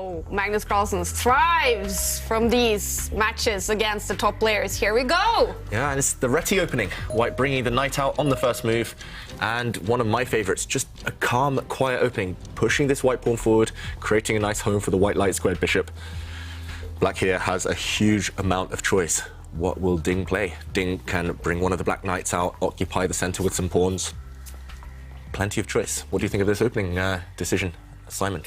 how Magnus Carlsen thrives from these matches against the top players. Here we go. Yeah, and it's the Reti opening. White bringing the knight out on the first move. And one of my favourites, just a calm, quiet opening, pushing this white pawn forward, creating a nice home for the white light squared bishop. Black here has a huge amount of choice. What will Ding play? Ding can bring one of the black knights out, occupy the centre with some pawns. Plenty of choice. What do you think of this opening decision, Simon?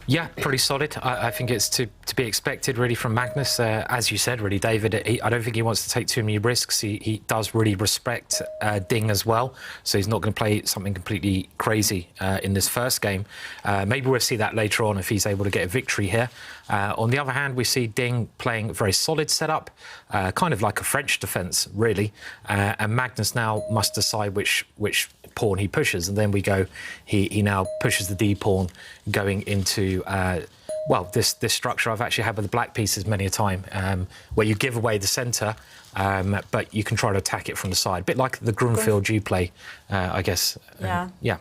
Yeah, pretty solid. I think it's to be expected, really, from Magnus. As you said, really, David, I don't think he wants to take too many risks. He does really respect Ding as well, so he's not going to play something completely crazy in this first game. Maybe we'll see that later on if he's able to get a victory here. On the other hand, we see Ding playing a very solid setup, kind of like a French defence, really. And Magnus now must decide which pawn he pushes, and then we go. He now pushes the D pawn, going into well, this structure I've actually had with the black pieces many a time, where you give away the centre, but you can try to attack it from the side, a bit like the Grunfeld you play, I guess. Yeah. Yeah.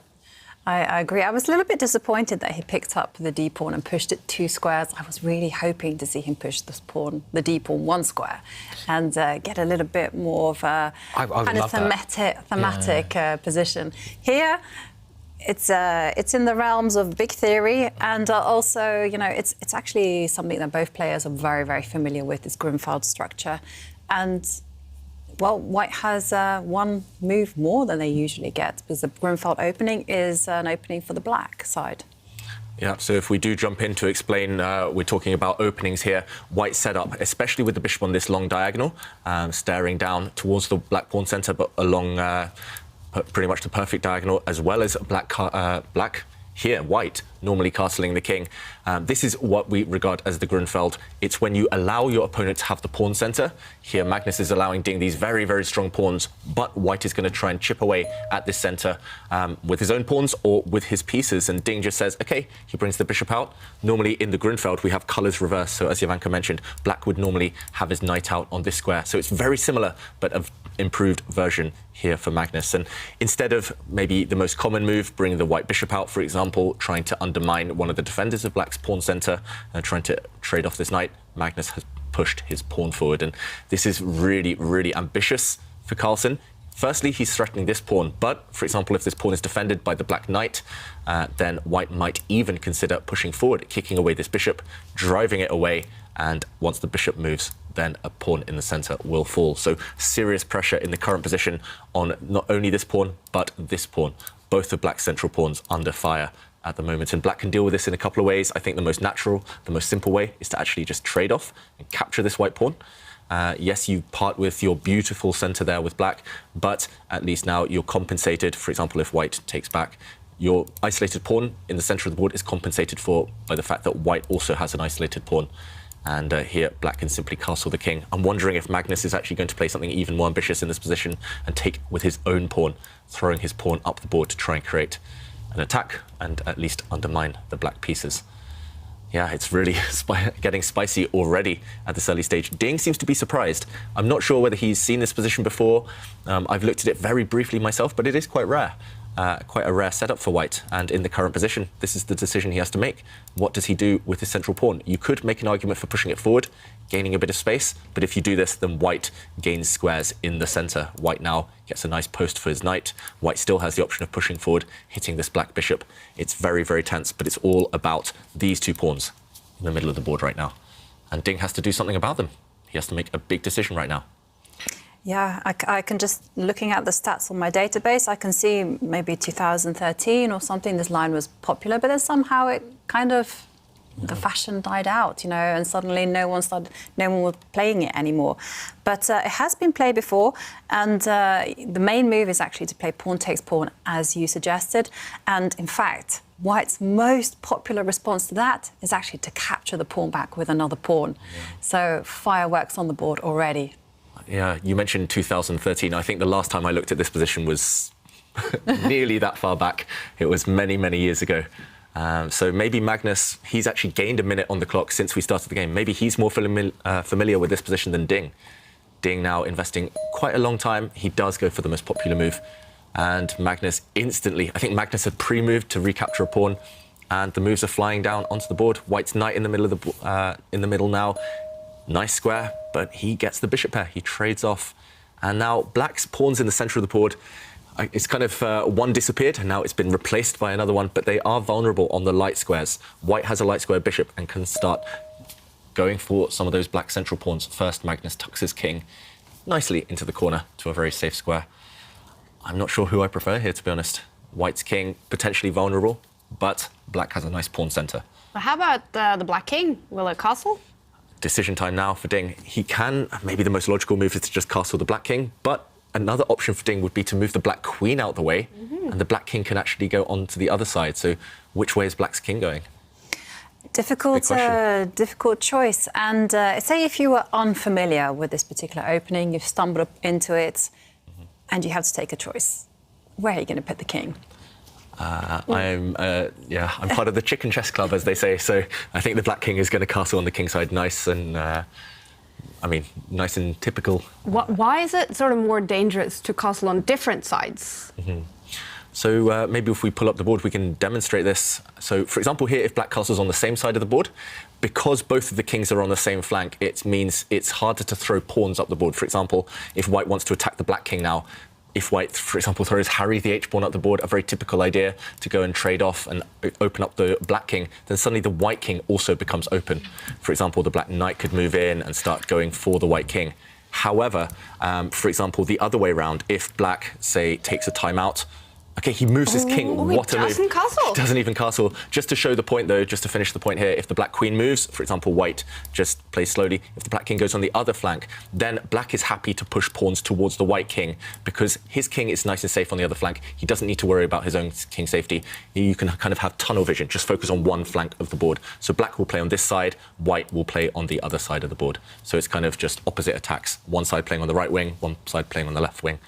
I agree. I was a little bit disappointed that he picked up the D pawn and pushed it 2 squares. I was really hoping to see him push this pawn, the D pawn 1 square, and get a little bit more of a kind of thematic position. Here, it's in the realms of big theory, and also, you know, it's actually something that both players are very, very familiar with, this Grunfeld structure, and. Well, White has one move more than they usually get, because the Grunfeld opening is an opening for the black side. Yeah, so if we do jump in to explain, we're talking about openings here. White setup, especially with the bishop on this long diagonal, staring down towards the black pawn centre, but along pretty much the perfect diagonal, as well as black here, white, normally castling the king. This is what we regard as the Grunfeld. It's when you allow your opponent to have the pawn centre. Here, Magnus is allowing Ding these very, very strong pawns, but White is going to try and chip away at this centre with his own pawns or with his pieces. And Ding just says, OK, he brings the bishop out. Normally, in the Grunfeld, we have colours reversed. So as Jovanka mentioned, Black would normally have his knight out on this square. So it's very similar, but an improved version here for Magnus. And instead of maybe the most common move, bringing the white bishop out, for example, trying to undermine one of the defenders of Black's pawn centre and trying to trade off this knight, Magnus has pushed his pawn forward. And this is really, really ambitious for Carlsen. Firstly, he's threatening this pawn, but, for example, if this pawn is defended by the black knight, then White might even consider pushing forward, kicking away this bishop, driving it away, and once the bishop moves, then a pawn in the centre will fall. So serious pressure in the current position on not only this pawn, but this pawn. Both of Black's central pawns under fire at the moment, and Black can deal with this in a couple of ways. I think the most natural, the most simple way is to actually just trade off and capture this white pawn. Yes, you part with your beautiful centre there with Black, but at least now you're compensated. For example, if White takes back, your isolated pawn in the centre of the board is compensated for by the fact that White also has an isolated pawn. And here, Black can simply castle the king. I'm wondering if Magnus is actually going to play something even more ambitious in this position and take with his own pawn, throwing his pawn up the board to try and create an attack and at least undermine the black pieces. Yeah, it's really getting spicy already at this early stage. Ding seems to be surprised. I'm not sure whether he's seen this position before. I've looked at it very briefly myself, but it is quite rare. Quite a rare setup for White, and in the current position, this is the decision he has to make. What does he do with his central pawn? You could make an argument for pushing it forward, gaining a bit of space, but if you do this, then White gains squares in the centre. White now gets a nice post for his knight. White still has the option of pushing forward, hitting this black bishop. It's very, very tense, but it's all about these 2 pawns in the middle of the board right now. And Ding has to do something about them. He has to make a big decision right now. Yeah, I can just, looking at the stats on my database, I can see maybe 2013 or something, this line was popular, but then somehow it kind of, the fashion died out, you know, and suddenly no one was playing it anymore. But it has been played before, and the main move is actually to play pawn takes pawn, as you suggested. And in fact, White's most popular response to that is actually to capture the pawn back with another pawn. Yeah. So fireworks on the board already. Yeah, you mentioned 2013. I think the last time I looked at this position was nearly that far back. It was many, many years ago. So maybe Magnus, he's actually gained a minute on the clock since we started the game. Maybe he's more familiar with this position than Ding. Ding now investing quite a long time. He does go for the most popular move. And Magnus instantly, I think Magnus had pre-moved to recapture a pawn. And the moves are flying down onto the board. White's knight in the middle of the middle now. Nice square, but he gets the bishop pair. He trades off. And now black's pawn's in the center of the board. It's kind of one disappeared, and now it's been replaced by another one, but they are vulnerable on the light squares. White has a light square bishop and can start going for some of those black central pawns. First, Magnus tucks his king nicely into the corner to a very safe square. I'm not sure who I prefer here, to be honest. White's king, potentially vulnerable, but black has a nice pawn center. But how about the black king? Will it castle? Decision time now for Ding. He can, maybe the most logical move is to just castle the black king, but another option for Ding would be to move the black queen out the way, and the black king can actually go on to the other side. So which way is black's king going? Difficult choice. And say if you were unfamiliar with this particular opening, you've stumbled up into it, and you have to take a choice. Where are you going to put the king? I'm part of the chicken chess club, as they say. So I think the black king is going to castle on the king side, nice and nice and typical. Why is it sort of more dangerous to castle on different sides? So maybe if we pull up the board, we can demonstrate this. So, for example, here, if black castles on the same side of the board, because both of the kings are on the same flank, it means it's harder to throw pawns up the board. For example, if white wants to attack the black king now, if white, for example, throws Harry the H-pawn up the board, a very typical idea to go and trade off and open up the black king, then suddenly the white king also becomes open. For example, the black knight could move in and start going for the white king. However, for example, the other way around, if black, say, takes a timeout, okay, he moves his king. What a move. He doesn't castle. He doesn't even castle. Just to show the point, though, just to finish the point here, if the black queen moves, for example, white just plays slowly. If the black king goes on the other flank, then black is happy to push pawns towards the white king because his king is nice and safe on the other flank. He doesn't need to worry about his own king safety. You can kind of have tunnel vision, just focus on one flank of the board. So black will play on this side, white will play on the other side of the board. So it's kind of just opposite attacks. One side playing on the right wing, one side playing on the left wing.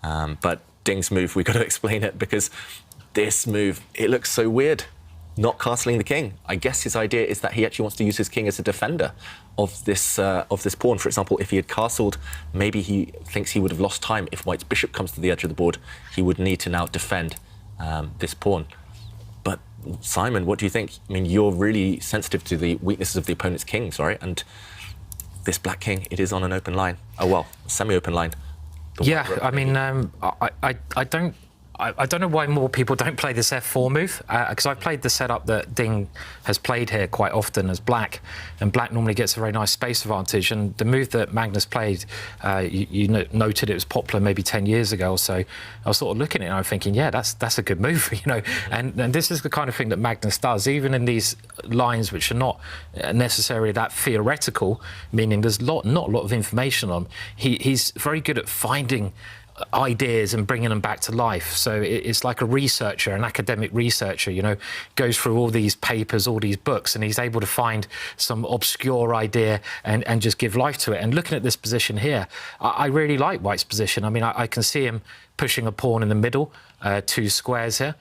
But Ding's move, we've got to explain it because this move, it looks so weird, not castling the king. I guess his idea is that he actually wants to use his king as a defender of this pawn. For example, if he had castled, maybe he thinks he would have lost time. If white's bishop comes to the edge of the board, he would need to now defend this pawn. But Simon, what do you think? I mean, you're really sensitive to the weaknesses of the opponent's kings, right? And this black king, it is on an open line. Oh, well, semi-open line. Yeah, I mean, I don't know why more people don't play this F4 move, because I've played the setup that Ding has played here quite often as black, and black normally gets a very nice space advantage. And the move that Magnus played, you noted it was popular maybe 10 years ago or so. I was sort of looking at it and I'm thinking, yeah, that's a good move, you know. And this is the kind of thing that Magnus does, even in these lines which are not necessarily that theoretical, meaning there's not a lot of information on them. He's very good at finding ideas and bringing them back to life. So it's like a researcher, an academic researcher, you know, goes through all these papers, all these books, and he's able to find some obscure idea and just give life to it. And looking at this position here, I really like White's position. I mean, I can see him pushing a pawn in the middle, 2 squares here,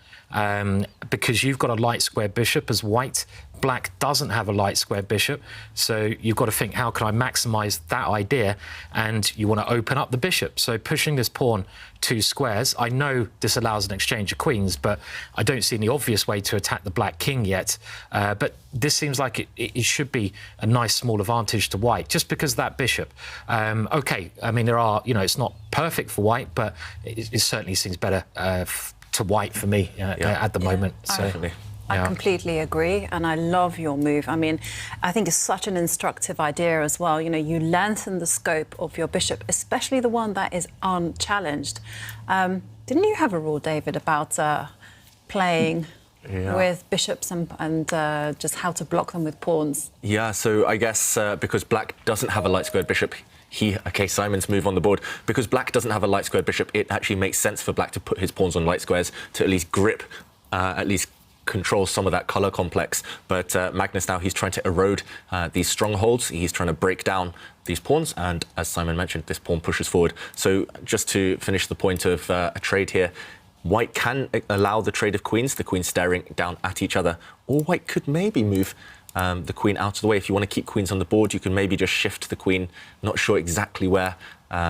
because you've got a light square bishop as white. Black doesn't have a light square bishop, so you've got to think, how can I maximise that idea? And you want to open up the bishop. So pushing this pawn 2 squares, I know this allows an exchange of queens, but I don't see any obvious way to attack the black king yet. But this seems like it should be a nice small advantage to white, just because of that bishop. OK, I mean, there are, you know, it's not perfect for white, but it certainly seems better to white for me at the moment. So. I completely agree, and I love your move. I mean, I think it's such an instructive idea as well. You know, you lengthen the scope of your bishop, especially the one that is unchallenged. Didn't you have a rule, David, about playing with bishops and just how to block them with pawns? Yeah, so I guess because black doesn't have a light squared bishop, Simon's move on the board. Because black doesn't have a light squared bishop, it actually makes sense for black to put his pawns on light squares to at least grip, at least control some of that colour complex. But Magnus now, he's trying to erode these strongholds. He's trying to break down these pawns. And as Simon mentioned, this pawn pushes forward. So just to finish the point of a trade here, white can allow the trade of queens, the queens staring down at each other. Or white could maybe move the queen out of the way. If you want to keep queens on the board, you can maybe just shift the queen, not sure exactly where.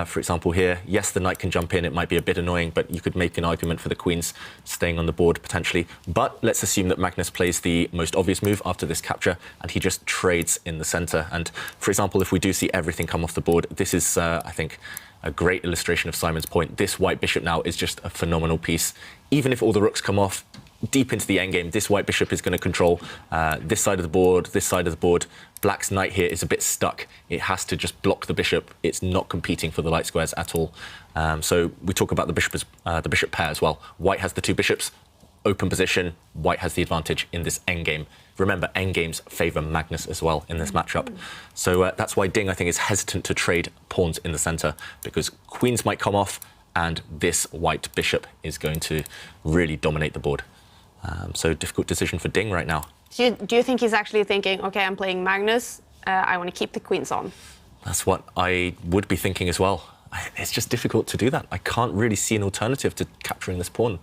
For example, here, yes, the knight can jump in. It might be a bit annoying, but you could make an argument for the queens staying on the board potentially. But let's assume that Magnus plays the most obvious move after this capture, and he just trades in the center. And for example, if we do see everything come off the board, this is, I think, a great illustration of Simon's point. This white bishop now is just a phenomenal piece. Even if all the rooks come off, deep into the endgame, this white bishop is going to control this side of the board, this side of the board. Black's knight here is a bit stuck. It has to just block the bishop. It's not competing for the light squares at all. So we talk about the bishop pair as well. White has the two bishops, open position. White has the advantage in this endgame. Remember, endgames favour Magnus as well in this matchup. So that's why Ding, I think, is hesitant to trade pawns in the centre, because queens might come off, and this white bishop is going to really dominate the board. So difficult decision for Ding right now. Do you think he's actually thinking, OK, I'm playing Magnus, I want to keep the queens on? That's what I would be thinking as well. It's just difficult to do that. I can't really see an alternative to capturing this pawn.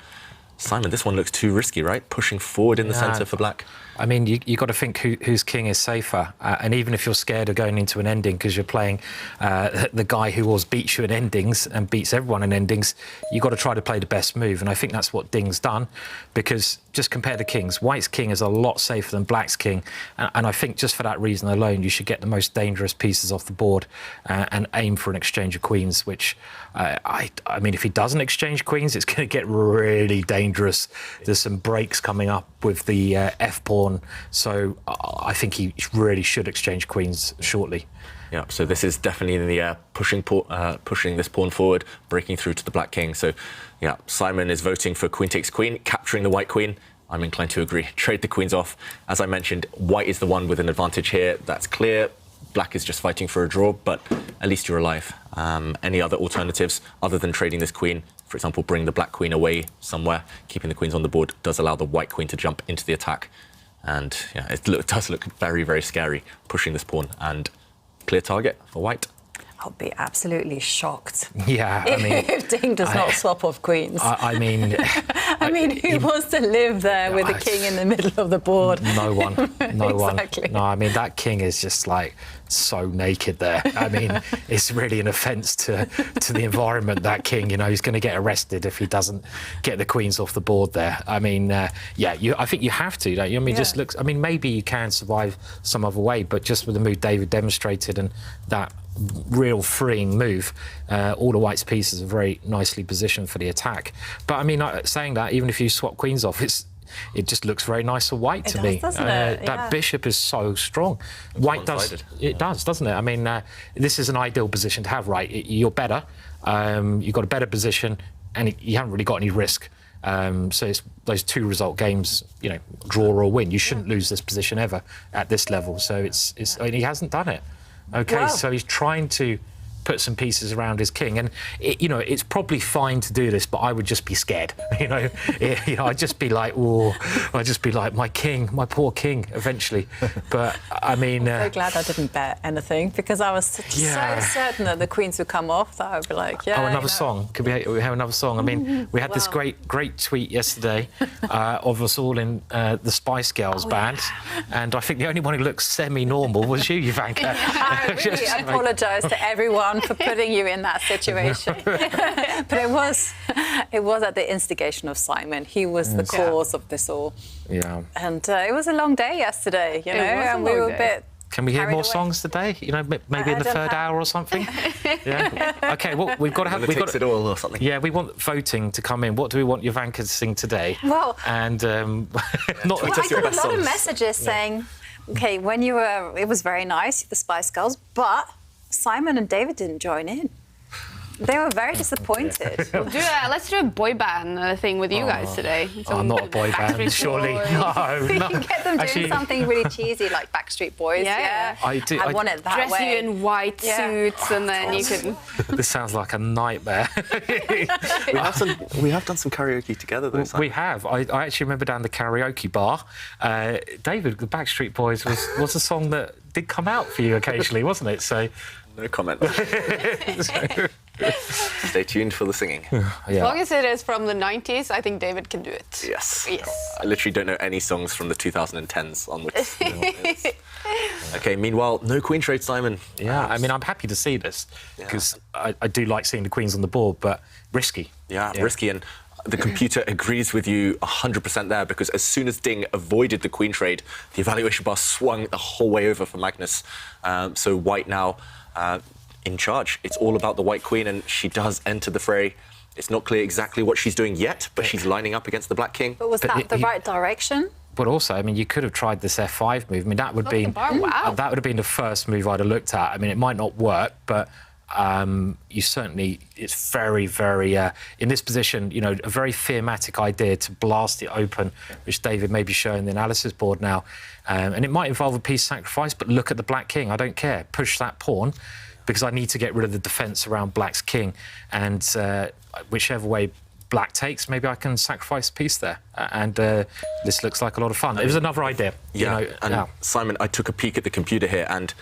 Simon, this one looks too risky, right? Pushing forward in the centre for Black. I mean, you got to think whose king is safer. And even if you're scared of going into an ending because you're playing the guy who always beats you in endings and beats everyone in endings, you've got to try to play the best move. And I think that's what Ding's done, because just compare the kings. White's king is a lot safer than Black's king. And I think just for that reason alone, you should get the most dangerous pieces off the board and aim for an exchange of queens, which, I mean, if he doesn't exchange queens, it's going to get really dangerous. There's some breaks coming up with the F-pawn. So I think he really should exchange queens shortly. Yeah, so this is definitely in the pushing this pawn forward, breaking through to the Black king. So, yeah, Simon is voting for queen takes queen, capturing the white queen. I'm inclined to agree. Trade the queens off. As I mentioned, white is the one with an advantage here. That's clear. Black is just fighting for a draw, but at least you're alive. Any other alternatives other than trading this queen? For example, bring the Black queen away somewhere. Keeping the queens on the board does allow the white queen to jump into the attack. And yeah, it does look very, very scary, pushing this pawn. And clear target for white. I'll be absolutely shocked. Yeah, I mean, if Ding does not swap off queens. I mean, who wants to live there with the king in the middle of the board? No one, no Exactly. one. No, I mean, that king is just like so naked there. I mean, it's really an offence to the environment, that king. You know, he's going to get arrested if he doesn't get the queens off the board there. I mean, yeah, I think you have to, don't you? I mean, just looks. I mean, maybe you can survive some other way, but just with the move David demonstrated and that real freeing move, all the white's pieces are very nicely positioned for the attack. But I mean, saying that, even if you swap queens off, it just looks very nice for white to me. Doesn't it? That bishop is so strong. White does, doesn't it? I mean, this is an ideal position to have, right? You're better, you've got a better position, and you haven't really got any risk. So it's those two result games, you know, draw or win. You shouldn't lose this position ever at this level. So I mean, he hasn't done it. OK, wow. So he's trying to put some pieces around his king, and you know, it's probably fine to do this, but I would just be scared. You know, I'd just be like, oh, I'd just be like, my king, my poor king, eventually. But I mean, I'm so glad I didn't bet anything, because I was so certain that the queens would come off that I would be like, yeah. Oh, another song? Could we have another song? I mean, we had this great tweet yesterday of us all in the Spice Girls band, and I think the only one who looked semi-normal was you, Ivanka. I really apologise to everyone for putting you in that situation. But it was at the instigation of Simon. He was the cause of this all. Yeah. And it was a long day yesterday, you know, and we were a bit. Can we hear more away. songs today? You know, maybe in the third hour or something. Yeah. OK. Well, we've got to have. We've got it all or something. Yeah, we want voting to come in. What do we want Ivanka to sing today? Well, and not. I got a lot of messages saying, OK, when you were, it was very nice, the Spice Girls, but Simon and David didn't join in. They were very disappointed. Let's do a boy band thing with you guys today. I'm not a boy band, surely. No. Get them doing something really cheesy like Backstreet Boys. Yeah. I want it that dress way. you in white suits, and then you can. This sounds like a nightmare. We have done some karaoke together, though. We have. I actually remember down the karaoke bar. David, the Backstreet Boys was a song that did come out for you occasionally, wasn't it? So. No comment. Stay tuned for the singing. As long as it is from the 90s, I think David can do it. Yes. Yes. I literally don't know any songs from the 2010s onwards. Okay, meanwhile, no queen trade, Simon. Yeah, I mean, I'm happy to see this because I do like seeing the queens on the board, but risky. Yeah, risky. And the computer agrees with you 100% there, because as soon as Ding avoided the queen trade, the evaluation bar swung the whole way over for Magnus. So white now in charge. It's all about the white queen, and she does enter the fray. It's not clear exactly what she's doing yet, but she's lining up against the black king. But was that the right direction? But also, I mean, you could have tried this F5 move. I mean, that would be Wow. that would have been the first move I'd have looked at. I mean, it might not work, but you certainly, it's very, very, in this position, you know, a very thematic idea to blast it open, which David may be showing the analysis board now. And it might involve a piece sacrifice, but look at the black king. I don't care. Push that pawn, because I need to get rid of the defence around black's king. And whichever way black takes, maybe I can sacrifice a piece there. And this looks like a lot of fun. It was another idea. Yeah, you know, and Simon, I took a peek at the computer here, and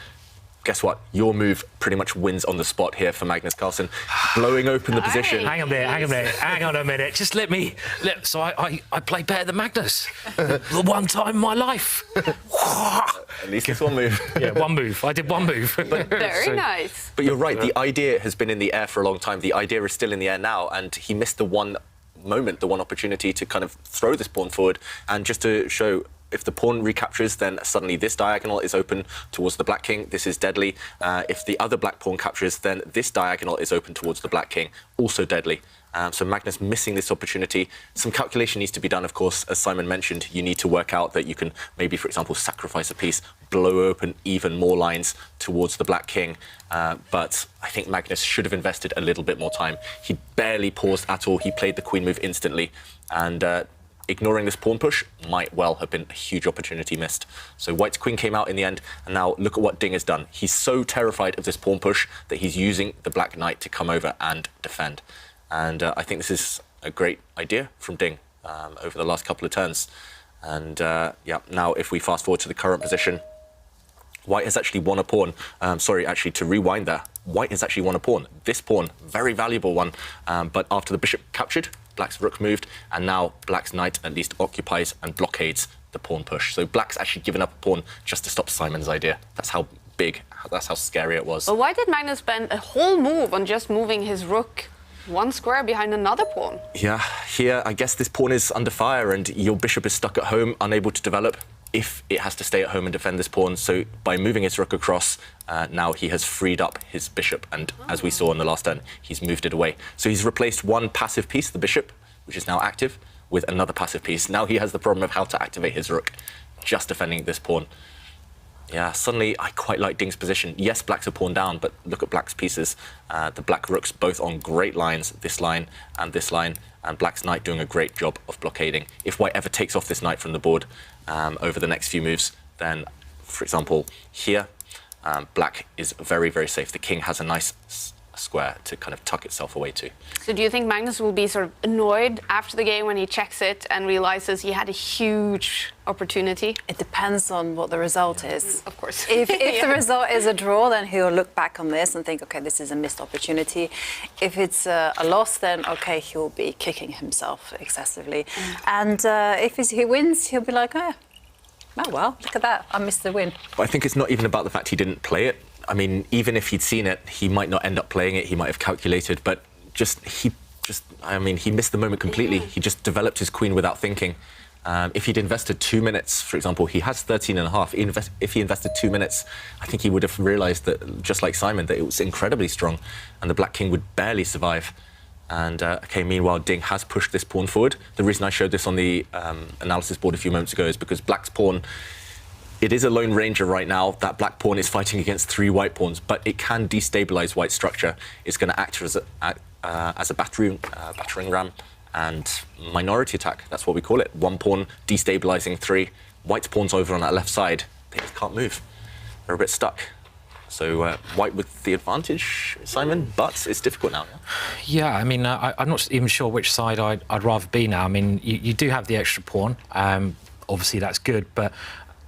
guess what? Your move pretty much wins on the spot here for Magnus Carlsen, blowing open the position. Hang on there, hang on a minute. Just let me. So I play better than Magnus. The one time in my life. At least it's one move. Yeah, one move. I did one move. Very nice. But you're right, the idea has been in the air for a long time. The idea is still in the air now, and he missed the one moment, the one opportunity to kind of throw this pawn forward. And just to show, if the pawn recaptures, then suddenly this diagonal is open towards the black king. This is deadly. If the other black pawn captures, then this diagonal is open towards the black king, also deadly. So Magnus missing this opportunity. Some calculation needs to be done, of course. As Simon mentioned, you need to work out that you can maybe, for example, sacrifice a piece, blow open even more lines towards the black king. But I think Magnus should have invested a little bit more time. He barely paused at all. He played the queen move instantly. And ignoring this pawn push might well have been a huge opportunity missed. So white's queen came out in the end, and now look at what Ding has done. He's so terrified of this pawn push that he's using the black knight to come over and defend. And I think this is a great idea from Ding over the last couple of turns. And yeah, now if we fast forward to the current position, white has actually won a pawn. Sorry, actually, to rewind there, white has actually won a pawn. This pawn, very valuable one, but after the bishop captured, black's rook moved, and now black's knight at least occupies and blockades the pawn push. So black's actually given up a pawn just to stop Simon's idea. That's how big, that's how scary it was. But why did Magnus spend a whole move on just moving his rook one square behind another pawn? Yeah, here, I guess this pawn is under fire, and your bishop is stuck at home, unable to develop, if it has to stay at home and defend this pawn. So by moving his rook across, now he has freed up his bishop, and as we saw in the last turn, he's moved it away. So he's replaced one passive piece, the bishop, which is now active, with another passive piece. Now he has the problem of how to activate his rook, just defending this pawn. Yeah, suddenly I quite like Ding's position. Yes, black's a pawn down, but look at black's pieces. The black rooks both on great lines, this line, and black's knight doing a great job of blockading. If white ever takes off this knight from the board over the next few moves, then, for example, here, black is very, very safe. The king has a nice square to kind of tuck itself away to. So do you think Magnus will be sort of annoyed after the game when he checks it and realizes he had a huge opportunity? It depends on what the result is. Of course. If the result is a draw, then he'll look back on this and think, OK, this is a missed opportunity. If it's a loss, then, OK, he'll be kicking himself excessively. And if he wins, he'll be like, oh well, look at that, I missed the win. But I think it's not even about the fact he didn't play it. I mean, even if he'd seen it, he might not end up playing it. He might have calculated, but he missed the moment completely. He just developed his queen without thinking. If he'd invested 2 minutes, for example, he has 13.5. If he invested 2 minutes, I think he would have realised that, just like Simon, that it was incredibly strong, and the black king would barely survive. And OK, meanwhile, Ding has pushed this pawn forward. The reason I showed this on the analysis board a few moments ago is because black's pawn, it is a lone ranger right now. That black pawn is fighting against 3 white pawns, but it can destabilise white's structure. It's going to act as a battering ram and minority attack. That's what we call it. 1 pawn destabilising 3. White's pawn's over on that left side. They just can't move. They're a bit stuck. So white with the advantage, Simon, but it's difficult now. Yeah, I mean, I'm not even sure which side I'd rather be now. I mean, you do have the extra pawn. Obviously, that's good, but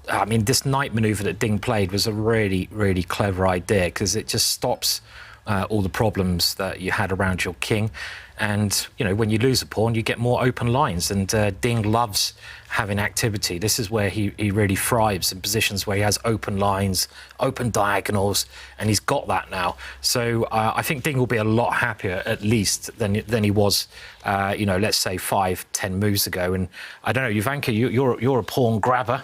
I mean, this knight manoeuvre that Ding played was a really, really clever idea, because it just stops all the problems that you had around your king. And, you know, when you lose a pawn, you get more open lines. And Ding loves having activity. This is where he really thrives, in positions where he has open lines, open diagonals, and he's got that now. So I think Ding will be a lot happier, at least, than he was, you know, let's say 5-10 moves ago. And I don't know, Ivanka, you're a pawn grabber.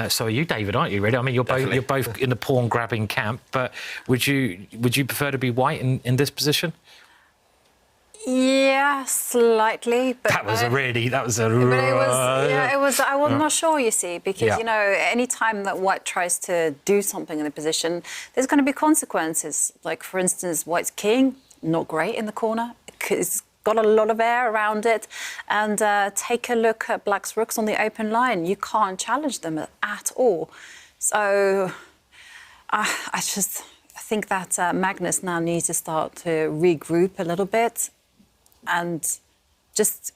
So are you, David, aren't you, really? I mean, you're both in the pawn grabbing camp. But would you prefer to be white in this position? Yeah, slightly. But That was a. But it was, yeah, it was. I was not sure, you see, because you know, any time that white tries to do something in the position, there's going to be consequences. Like, for instance, white's king, not great in the corner. It's got a lot of air around it. And take a look at black's rooks on the open line. You can't challenge them at all. So I think that Magnus now needs to start to regroup a little bit and just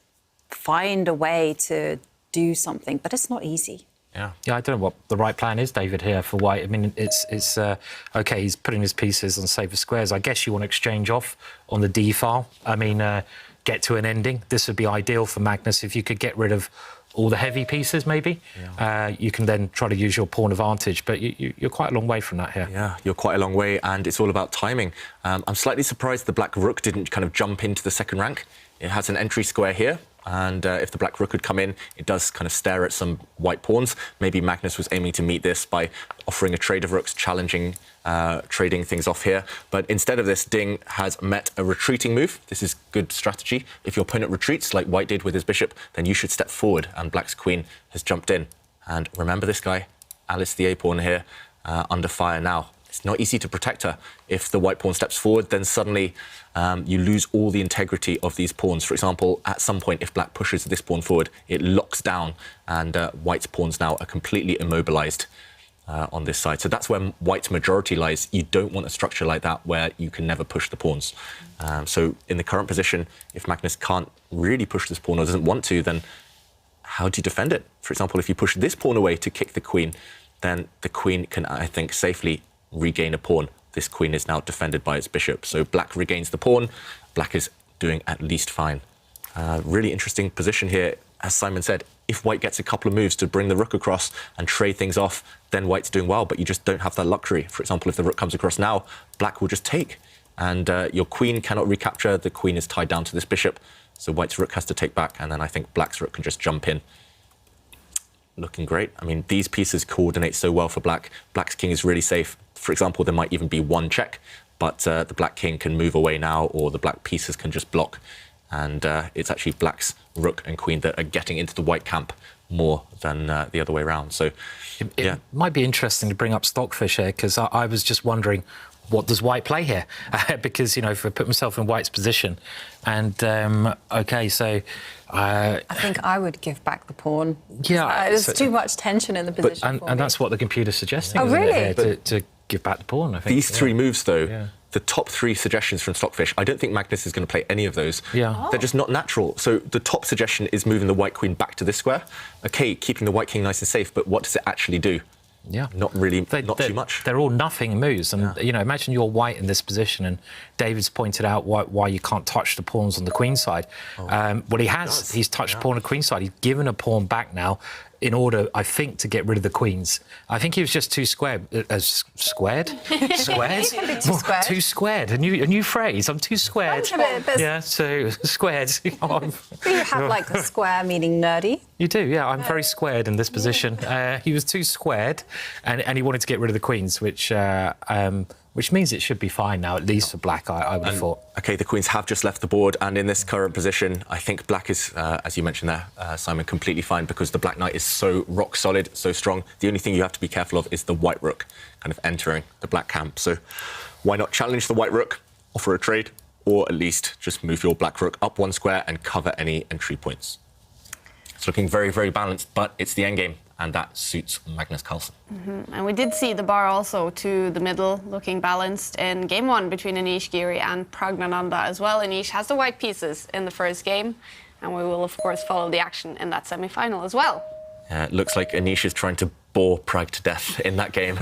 find a way to do something. But it's not easy. Yeah, I don't know what the right plan is, David, here for white. I mean, it's OK, he's putting his pieces on safer squares. I guess you want to exchange off on the D file. I mean, get to an ending. This would be ideal for Magnus if you could get rid of all the heavy pieces, maybe. Yeah. You can then try to use your pawn advantage, but you're quite a long way from that here. Yeah, you're quite a long way, and it's all about timing. I'm slightly surprised the black rook didn't kind of jump into the second rank. It has an entry square here, and if the black rook could come in, it does kind of stare at some white pawns. Maybe Magnus was aiming to meet this by offering a trade of rooks, challenging, trading things off here. But instead of this, Ding has met a retreating move. This is good strategy. If your opponent retreats, like white did with his bishop, then you should step forward, and black's queen has jumped in. And remember this guy, Alice the A-pawn here, under fire now. It's not easy to protect her. If the white pawn steps forward, then suddenly you lose all the integrity of these pawns. For example, at some point, if black pushes this pawn forward, it locks down, and white's pawns now are completely immobilized on this side. So that's where white's majority lies. You don't want a structure like that where you can never push the pawns. So in the current position, if Magnus can't really push this pawn or doesn't want to, then how do you defend it? For example, if you push this pawn away to kick the queen, then the queen can, I think, safely regain a pawn. This queen is now defended by its bishop. So black regains the pawn. Black is doing at least fine. Really interesting position here. As Simon said, if white gets a couple of moves to bring the rook across and trade things off, then white's doing well, but you just don't have that luxury. For example, if the rook comes across now, black will just take. And your queen cannot recapture. The queen is tied down to this bishop. So white's rook has to take back, and then I think black's rook can just jump in. Looking great. I mean, these pieces coordinate so well for black. Black's king is really safe. For example, there might even be one check, but the black king can move away now, or the black pieces can just block. And it's actually black's rook and queen that are getting into the white camp more than the other way around. So it might be interesting to bring up Stockfish here, because I was just wondering, what does white play here? Because, you know, if I put myself in white's position, and OK, so I think I would give back the pawn. Yeah, there's too much tension in the position. And that's what the computer's suggesting. Oh, really? To give back the pawn, I think. These three moves, though, the top three suggestions from Stockfish, I don't think Magnus is going to play any of those. Yeah. They're just not natural. So the top suggestion is moving the white queen back to this square. OK, keeping the white king nice and safe, but what does it actually do? Yeah, not really, not too much. They're all nothing moves, and you know, imagine you're white in this position, and David's pointed out why you can't touch the pawns on the queen side. Well, he has. He's touched pawn on the queen side. He's given a pawn back now, in order, I think, to get rid of the queens. I think he was just too squared. Squared? Squared? Too squared. A new phrase. I'm too squared. Yeah, so squared. You have like the square meaning nerdy. You do, yeah. I'm very squared in this position. He was too squared, and he wanted to get rid of the queens, which means it should be fine now, at least for black, I would have thought. OK, the queens have just left the board, and in this current position, I think black is, as you mentioned there, Simon, completely fine, because the black knight is so rock solid, so strong. The only thing you have to be careful of is the white rook kind of entering the black camp. So why not challenge the white rook, offer a trade, or at least just move your black rook up one square and cover any entry points. It's looking very, very balanced, but it's the endgame, and that suits Magnus Carlsen. And we did see the bar also to the middle looking balanced in game one between Anish Giri and Pragnananda as well. Anish has the white pieces in the first game, and we will, of course, follow the action in that semi-final as well. It looks like Anish is trying to bore Prag to death in that game.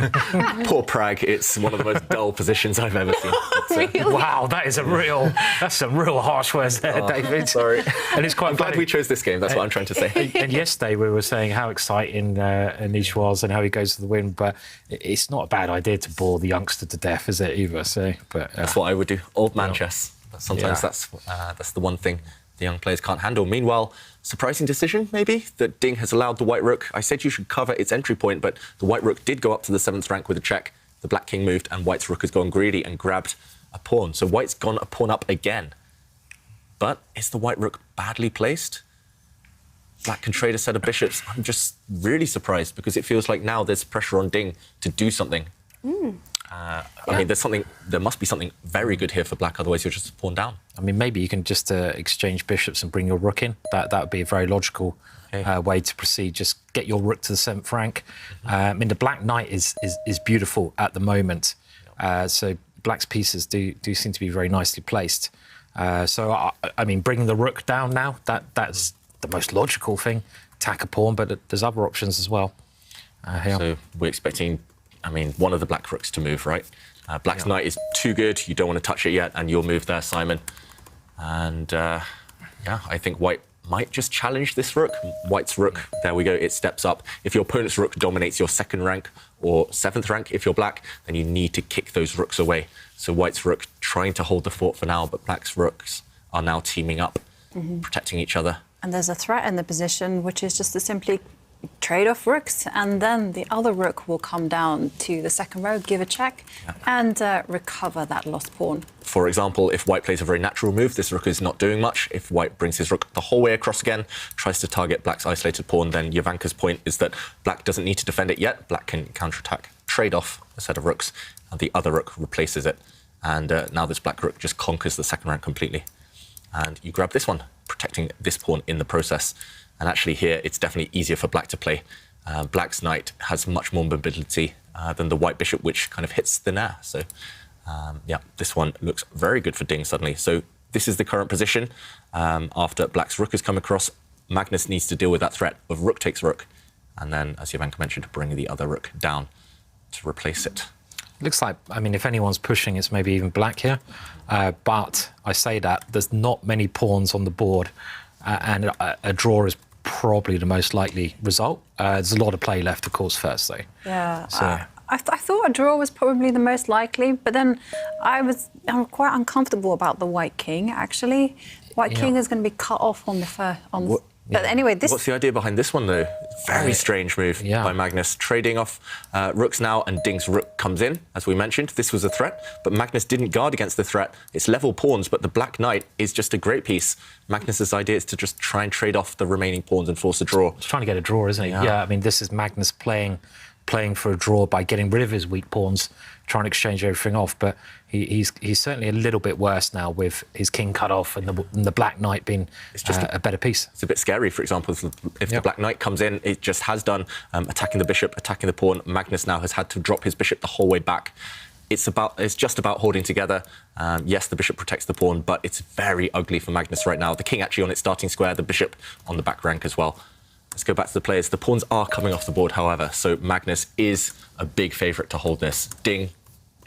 Poor Prag, it's one of the most dull positions I've ever seen. Really? Wow, that's some real harsh words there, David. Sorry. And it's quite I'm glad funny. we chose this game, that's what I'm trying to say. And yesterday we were saying how exciting Anish was and how he goes for the win, but it's not a bad idea to bore the youngster to death, is it, either? So, but That's what I would do. Old man chess. But sometimes Yeah. that's the one thing the young players can't handle. Meanwhile, surprising decision, maybe, that Ding has allowed the white rook. I said you should cover its entry point, but the white rook did go up to the 7th rank with a check. The black king moved, and white's rook has gone greedy and grabbed a pawn. So white's gone a pawn up again. But is the white rook badly placed? Black can trade a set of bishops. I'm just really surprised because it feels like now there's pressure on Ding to do something. I mean, there must be something very good here for black, otherwise you're just a pawn down. I mean, maybe you can just exchange bishops and bring your rook in. That would be a very logical way to proceed. Just get your rook to the 7th rank. I mean, the black knight is beautiful at the moment. So black's pieces do seem to be very nicely placed. So I mean, bringing the rook down now, that's the most logical thing. Attack a pawn, but there's other options as well. So we're expecting, I mean, one of the black rooks to move, right? Black's knight is too good. You don't want to touch it yet, and you'll move there, Simon. And yeah, I think white might just challenge this rook. White's rook, there we go, it steps up. If your opponent's rook dominates your 2nd rank or 7th rank, if you're black, then you need to kick those rooks away. So white's rook trying to hold the fort for now, but black's rooks are now teaming up, protecting each other. And there's a threat in the position, which is just to simply trade off rooks, and then the other rook will come down to the 2nd row, give a check, and recover that lost pawn. For example, if white plays a very natural move, this rook is not doing much. If white brings his rook the whole way across again, tries to target black's isolated pawn, then Jovanka's point is that black doesn't need to defend it yet. Black can counterattack, trade off a set of rooks, and the other rook replaces it. And now this black rook just conquers the 2nd rank completely. And you grab this one, protecting this pawn in the process. And actually here, it's definitely easier for black to play. Black's knight has much more mobility than the white bishop, which kind of hits the nair. So yeah, this one looks very good for Ding suddenly. So this is the current position. After black's rook has come across, Magnus needs to deal with that threat of rook takes rook. And then, as Jovanka mentioned, bring the other rook down to replace it. Looks like, I mean, if anyone's pushing, it's maybe even black here. But I say that, there's not many pawns on the board, and a draw is probably the most likely result. There's a lot of play left, of course, first, though. Yeah, So, I thought a draw was probably the most likely, but then I'm quite uncomfortable about the white king, actually. White king is going to be cut off on the first... But anyway, this... What's the idea behind this one, though? Very strange move by Magnus. Trading off rooks now, and Ding's rook comes in, as we mentioned. This was a threat, but Magnus didn't guard against the threat. It's level pawns, but the black knight is just a great piece. Magnus's idea is to just try and trade off the remaining pawns and force a draw. he's trying to get a draw, isn't he? Yeah, I mean, this is Magnus playing for a draw by getting rid of his weak pawns, trying to exchange everything off. But he's certainly a little bit worse now with his king cut off and the black knight being a better piece. It's a bit scary, for example, if the black knight comes in, it just has done, attacking the bishop, attacking the pawn. Magnus now has had to drop his bishop the whole way back. It's just about holding together. Yes, the bishop protects the pawn, but it's very ugly for Magnus right now. The king actually on its starting square, the bishop on the back rank as well. Let's go back to the players. The pawns are coming off the board, however, so Magnus is a big favourite to hold this. Ding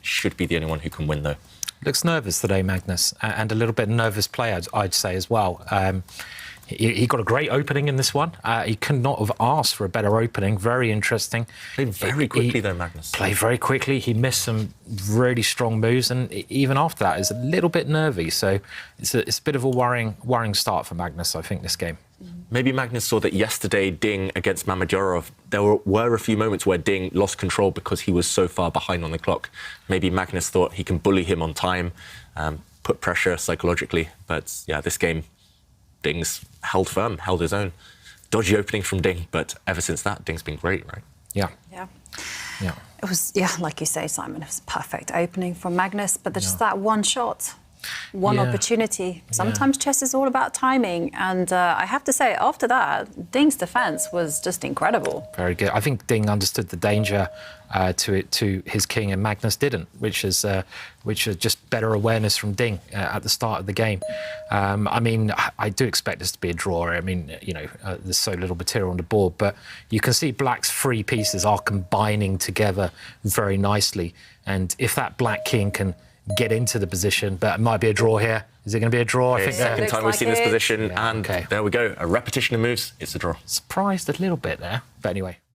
should be the only one who can win, though. Looks nervous today, Magnus, and a little bit nervous player, I'd say, as well. He got a great opening in this one. He could not have asked for a better opening. Very interesting. Played very quickly, though, Magnus. Played very quickly. He missed some really strong moves, and even after that, is a little bit nervy. So it's a bit of a worrying start for Magnus, I think, this game. Maybe Magnus saw that yesterday, Ding against Mamadjarov, there were a few moments where Ding lost control because he was so far behind on the clock. Maybe Magnus thought he can bully him on time, put pressure psychologically. But yeah, this game, Ding's held firm, held his own. Dodgy opening from Ding, but ever since that, Ding's been great, right? Yeah. Yeah. Yeah. It was, like you say, Simon, it was a perfect opening from Magnus, but there's just that one shot. one Yeah. opportunity. Sometimes chess is all about timing, and I have to say, after that, Ding's defense was just incredible. Very good. I think Ding understood the danger to his king, and Magnus didn't, which is just better awareness from Ding at the start of the game. I mean, I do expect this to be a draw. I mean, you know, there's so little material on the board, but you can see Black's three pieces are combining together very nicely. And if that Black king can get into the position, but it might be a draw here. Is it going to be a draw? I think Second time we've seen this position, Yeah, and okay. there we go. A repetition of moves. It's a draw. Surprised a little bit there, but anyway.